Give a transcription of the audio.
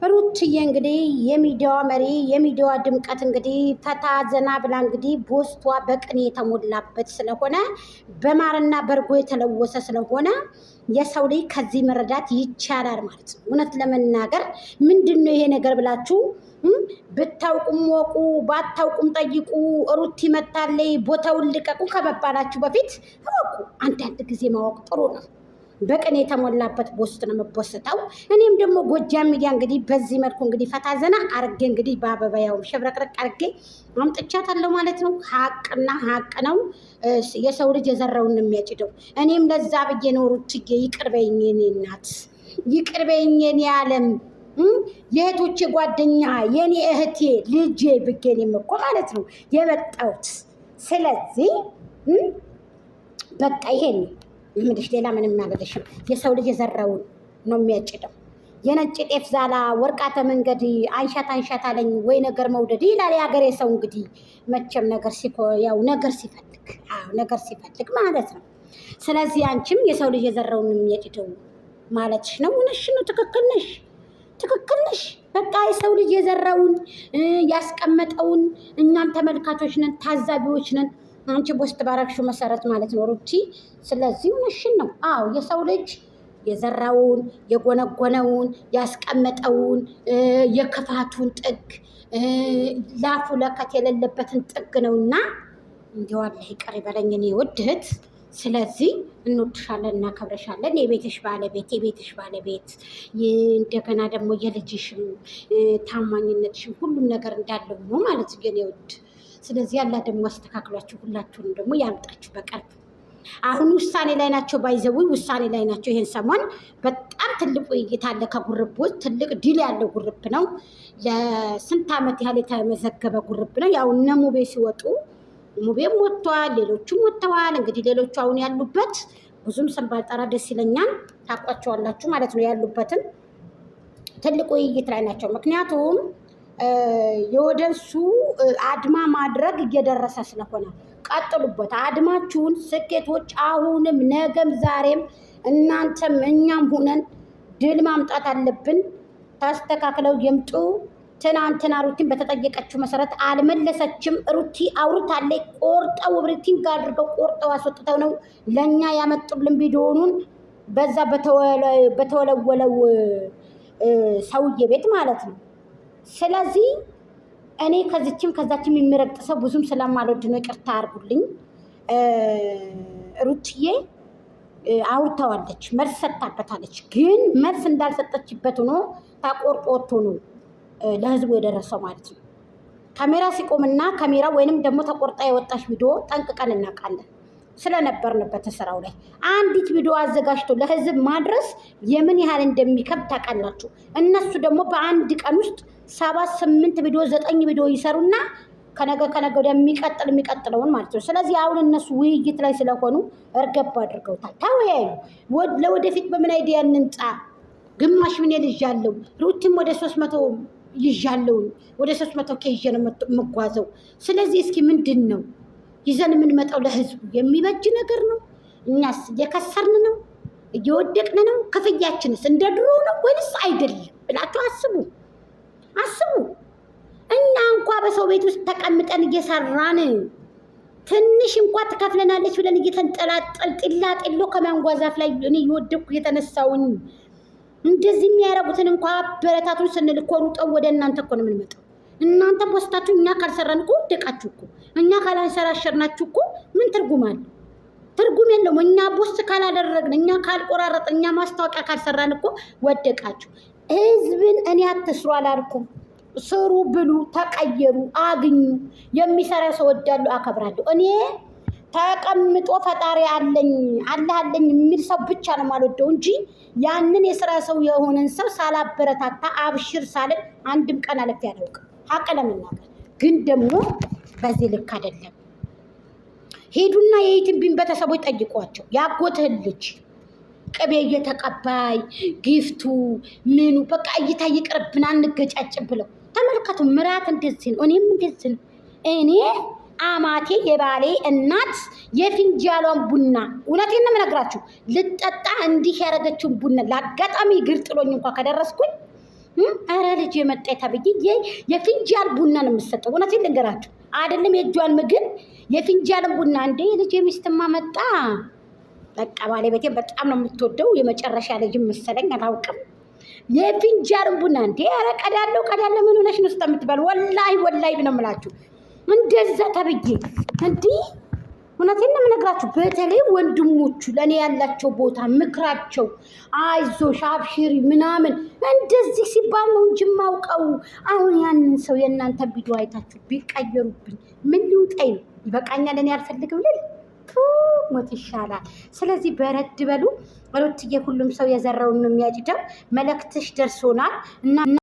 ሩትዬ እንግዲህ የሚዲያዋ መሪ የሚዲያዋ ድምቀት እንግዲህ ፈታ ዘና ብላ እንግዲህ በውስጧ በቅኔ የተሞላበት ስለሆነ በማርና በርጎ የተለወሰ ስለሆነ የሰው ልጅ ከዚህ መረዳት ይቻላል ማለት ነው። እውነት ለመናገር ምንድነው ይሄ ነገር ብላችሁ ብታውቁም ወቁ ባታውቁም ጠይቁ። ሩቲ መታለይ ቦታውን ልቀቁ ከመባላችሁ በፊት ወቁ። አንዳንድ ጊዜ ማወቅ ጥሩ ነው። በቅኔ የተሞላበት በውስጥ ነው የምትወስተው። እኔም ደግሞ ጎጃም ሚዲያ እንግዲህ በዚህ መልኩ እንግዲህ ፈታ ዘና አርጌ እንግዲህ በአበባ ያው ሸብረቅረቅ አርጌ አምጥቻታለሁ ማለት ነው። ሀቅና ሀቅ ነው። የሰው ልጅ የዘራውን ነው የሚያጭደው። እኔም ለዛ ብዬ ነው ሩትዬ ይቅር በይኝ የኔ እናት፣ ይቅር በይኝ የኔ ዓለም፣ የእህቶቼ ጓደኛ፣ የኔ እህቴ ልጄ ብጌኔም እኮ ማለት ነው የመጣሁት። ስለዚህ በቃ ይሄን ምንድሽ ሌላ ምንም አልልሽም። የሰው ልጅ የዘራውን ነው የሚያጭደው። የነጭ ጤፍ ዛላ ወርቃተ መንገድ አንሻት አንሻት አለኝ ወይ ነገር መውደድ ይላል የሀገሬ ሰው። እንግዲህ መቼም ነገር ነገር ሲፈልግ ነገር ሲፈልግ ማለት ነው። ስለዚህ አንቺም የሰው ልጅ የዘራውን ነው የሚያጭደው ማለትሽ ነው። እውነትሽ ነው። ትክክል ነሽ፣ ትክክል ነሽ። በቃ የሰው ልጅ የዘራውን ያስቀመጠውን እኛም ተመልካቾች ነን፣ ታዛቢዎች ነን። አንቺ ቦስት ባረግሽው መሰረት ማለት ነው ሩቲ። ስለዚህ እውነትሽን ነው። አዎ የሰው ልጅ የዘራውን የጎነጎነውን ያስቀመጠውን የክፋቱን ጥግ ላፉ ለከት የሌለበትን ጥግ ነውና እንዲያው አላህ ይቅር ይበለኝ እኔ ውድ እህት። ስለዚህ እንወድሻለን፣ እናከብረሻለን። የቤትሽ ባለቤት እንደገና ደግሞ የልጅሽም ታማኝነትሽም ሁሉም ነገር እንዳለው ነው ማለት ግን የውድ። ስለዚህ ያላ ደግሞ አስተካክሏችሁ ሁላችሁንም ደግሞ ያምጣችሁ በቅርብ። አሁን ውሳኔ ላይ ናቸው፣ ባይዘዊ ውሳኔ ላይ ናቸው። ይሄን ሰሞን በጣም ትልቅ ውይይት አለ ከጉርብ ውስጥ። ትልቅ ዲል ያለው ጉርብ ነው። ለስንት ዓመት ያህል የተመዘገበ ጉርብ ነው። ያው እነ ሙቤ ሲወጡ ሙቤም ወጥቷል፣ ሌሎቹም ወጥተዋል። እንግዲህ ሌሎቹ አሁን ያሉበት ብዙም ስም ባልጠራ ደስ ይለኛል፣ ታውቋቸዋላችሁ ማለት ነው። ያሉበትን ትልቅ ውይይት ላይ ናቸው። ምክንያቱም የወደሱ አድማ ማድረግ እየደረሰ ስለሆነ ቀጥሉበት አድማችሁን። ስኬቶች አሁንም ነገም ዛሬም እናንተም እኛም ሁነን ድል ማምጣት አለብን። ታስተካክለው ይምጡ። ትናንትና ሩቲን በተጠየቀችው መሰረት አልመለሰችም። ሩቲ አውርታለች። ቆርጠው ብሪቲን ጋር አድርገው ቆርጠው አስወጥተው ነው ለእኛ ያመጡልን ቪዲዮኑን በዛ በተወለወለው ሰውዬ ቤት ማለት ነው። ስለዚህ እኔ ከዚችም ከዛችም የሚረግጥ ሰው ብዙም ስለማልወድ ነው፣ ይቅርታ አድርጉልኝ። ሩትዬ አውርተዋለች፣ መልስ ሰጥታበታለች። ግን መልስ እንዳልሰጠችበት ሆኖ ታቆርጦ ወጥቶ ነው ለህዝቡ የደረሰው ማለት ነው። ካሜራ ሲቆምና ካሜራ ወይንም ደግሞ ተቆርጣ የወጣች ቪዲዮ ጠንቅቀን እናውቃለን ስለነበርንበት ስራው ላይ። አንዲት ቪዲዮ አዘጋጅቶ ለህዝብ ማድረስ የምን ያህል እንደሚከብድ ታውቃላችሁ። እነሱ ደግሞ በአንድ ቀን ውስጥ 7 8 ቪዲዮ 9 ቪዲዮ ይሰሩና ከነገ ወዲያ የሚቀጥለውን ማለት ነው። ስለዚህ አሁን እነሱ ውይይት ላይ ስለሆኑ እርገብ አድርገውታል። ተወያዩ። ለወደፊት በምን አይዲያ እንንጻ። ግማሽ ምን ይዣለሁ፣ ሩቲም ወደ 300 ይዣለሁ፣ ወደ 300 ከይዤ ነው የምጓዘው። ስለዚህ እስኪ ምንድን ነው ይዘን የምንመጣው? ለህዝቡ የሚበጅ ነገር ነው? እኛስ እየከሰርን ነው? እየወደቅን ነው? ክፍያችንስ እንደ ድሮ ነው ወይንስ አይደለም ብላችሁ አስቡ። እኛ እንኳ በሰው ቤት ውስጥ ተቀምጠን እየሰራን ትንሽ እንኳ ትከፍለናለች ብለን እየተንጠላጠል ጢሎ ከማንጓዛፍ ላይ እኔ እየወደቅኩ የተነሳውኝ እንደዚህ የሚያረጉትን እንኳ አበረታቱን ስንል እኮ ሩጠው ወደ እናንተ እኮ ነው የምንመጣው። እናንተ ፖስታችሁ እኛ ካልሰራን እኮ ወደቃችሁ እኮ። እኛ ካላንሸራሸርናችሁ እኮ ምን ትርጉም አለው? ትርጉም የለውም። እኛ ፖስት ካላደረግን፣ እኛ ካልቆራረጥን፣ እኛ ማስታወቂያ ካልሰራን እኮ ወደቃችሁ። ህዝብን እኔ አትስሩ አላልኩም። ስሩ፣ ብሉ፣ ተቀየሩ፣ አግኙ። የሚሰራ ሰው ወዳሉ አከብራለሁ። እኔ ተቀምጦ ፈጣሪ አለኝ አላህ አለኝ የሚል ሰው ብቻ ነው የማልወደው እንጂ ያንን የስራ ሰው የሆነን ሰው ሳላበረታታ አብሽር ሳልን አንድም ቀን አለፍ ያላውቅም። ሀቅ ለመናገር ግን ደግሞ በዚህ ልክ አይደለም። ሄዱና የኢትዮጵያን ቤተሰቦች ጠይቋቸው። ያጎትህን ልጅ ቅቤ እየተቀባይ ጊፍቱ ምኑ በቃ እይታ ይቅርብና እንገጫጭን ብለው ተመልከቱ። ምራት እንደዚህ ነው፣ እኔም እንደዚህ ነው። እኔ አማቴ የባሌ እናት የፊንጃሏን ቡና እውነቴን ነው የምነግራችሁ ልጠጣ እንዲህ ያደረገችውን ቡና ለአጋጣሚ እግር ጥሎኝ እንኳ ከደረስኩኝ ኧረ ለልጅ የመጣ ተብዬ የፍንጃል ቡና ነው የምትሰጠው። እውነቴን ልንገራችሁ አይደለም የእጇን ምግብ የፍንጃልን ቡና እንዴ ልጅ ሚስትማ መጣ። በቃ ባለቤቴ በጣም ነው የምትወደው። የመጨረሻ ልጅ መሰለኝ አላውቅም። የፍንጃልን ቡና እንዴ ኧረ ቀዳለው ምን ሆነሽ ነው የምትባል? ወላሂ ብለው የምላችሁ እንደዛ ተብዬ እንዲህ እውነቴን ነው የምነግራችሁ። በተለይ ወንድሞቹ ለእኔ ያላቸው ቦታ ምክራቸው፣ አይዞሽ አብሽሪ ምናምን እንደዚህ ሲባል ነው እንጂ የማውቀው። አሁን ያንን ሰው የእናንተ ቪዲዮ አይታችሁ ቢቀየሩብኝ ምን ሊውጠኝ ነው? ይበቃኛል፣ እኔ አልፈልግም ልል ሞት ይሻላል። ስለዚህ በረድ በሉ ሩትዬ። ሁሉም ሰው የዘራውን ነው የሚያጭደው። መልእክትሽ ደርሶናል እና